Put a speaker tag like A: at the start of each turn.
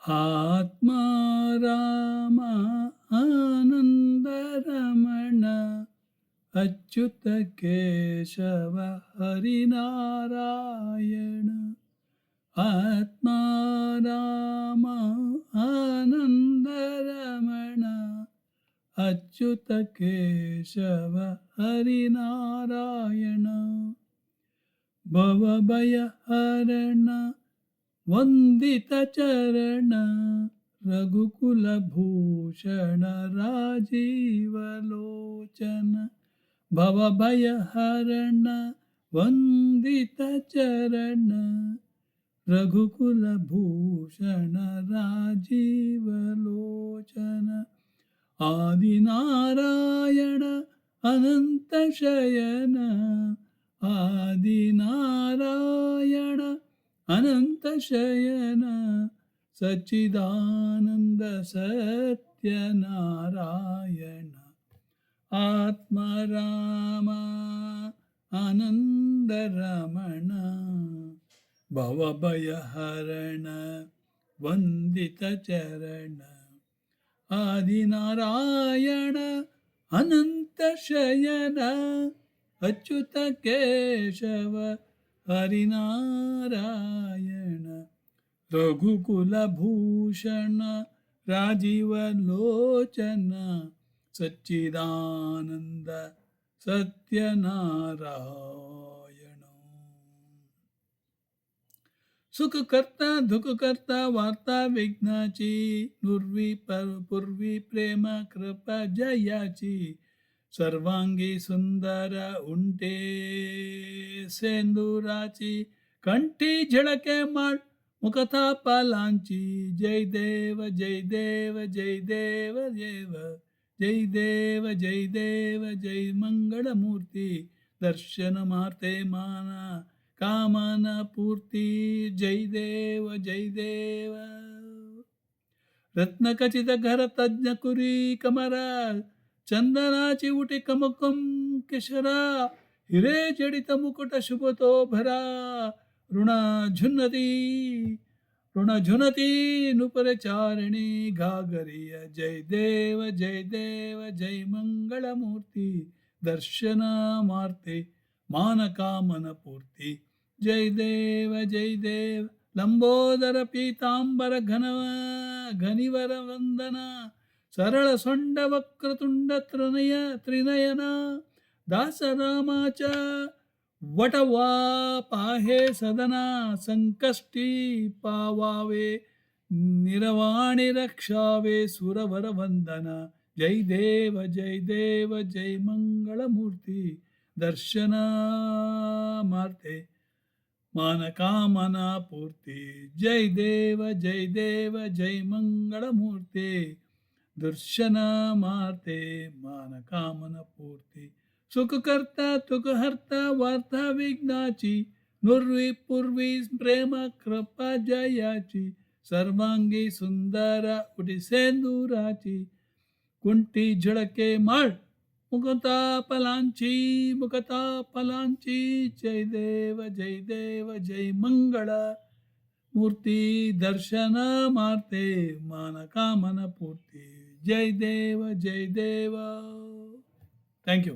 A: ಆತ್ಮ ರಾಮ ಆನಂದ ರಮಣ ಅಚ್ಯುತ ಕೇಶವ ಹರಿನಾರಾಯಣ. ಆತ್ಮ ರಾಮ ಆನಂದ ರಮಣ ಅಚ್ಯುತ ಕೇಶವ ಹರಿನಾರಾಯಣ. ಭವಭಯ ಹರಣ ವಂದಿತ ಚರಣ ರಘುಕುಲ ಭೂಷಣ ರಾಜೀವಲೋಚನ. ಭವಭಯ ಹರಣ ವಂದಿತ ಚರಣ ರಘುಕುಲ ಭೂಷಣ ರಾಜೀವಲೋಚನ. ಆದಿನಾರಾಯಣ ಅನಂತ ಶಯನ ಆದಿನಾರಾಯಣ ಅನಂತ ಶಯನ ಸಚ್ಚಿದಾನಂದ ಸತ್ಯನಾರಾಯಣ. ಆತ್ಮ ರಾಮ ಆನಂದ ರಮಣ ಭವಭಯ ಹರಣ ವಂದಿತ ಚರಣ ಆದಿನಾರಾಯಣ ಅನಂತ ಶಯನ ಅಚ್ಯುತ ಕೇಶವ ಹರಿನಾರಾಯಣ. ರಘುಕುಲ ಭೂಷಣ ರಾಜೀವಲೋಚನ ಸಚ್ಚಿದಾನಂದ ಸತ್ಯನಾರಾಯಣ. सुखकर्ता दुःखकर्ता वार्ता विघ्नाची नुर्वी पूर्वी प्रेम कृपा जयाची. सर्वांगी सुंदर उंटे सेंदुराची कंठी झळके माळ मुखता पालांची. जय देव जय देव जय देव देव जय देव जय देव जय मंगळमूर्ती. दर्शन मार्ते माना कामना पूर्ती. जय देव जय देव. रत्नखचित घर तज्ञ कुरी कमरा चंदनाची उटी कमकम केशरा. हिरे जडित मुकुट शुभतो भरा. ऋण झुनती नुपरचारिणी घागरिय. जय देव जय देव जय मंगळमूर्ती. दर्शन मार्ते मान कामन पूर्ती. जय देव जय देव. लंबोदर पीतांबर घनिवर वंदना सरळ सोंड वक्रतुंड त्रिनयना. दास रामाच्या वटवा पाहे सदना. संकष्टी पावावे निरवाणी रक्षावे सुरवर वंदना. जय देव जय देव जय मंगळमूर्ती. दर्शन मार्ते मान कामना पूर्ती. जय देव जय देव जय मंगळमूर्ती. दर्शन मार्ते मान कामना पूर्ती. सुख करता तुक हरता वार्ता विघ्नाची नुर्वी पूर्वी प्रेम कृपा जयाची. सर्वांगी सुंदर उटी सेंदुराची कुंटी झळके माळ मुखता फलांची. जय देव जय देव जय मंगळ मूर्ती. दर्शन मार्ते मान कामना पूर्ती. जय देव जय देव. थँक्यू.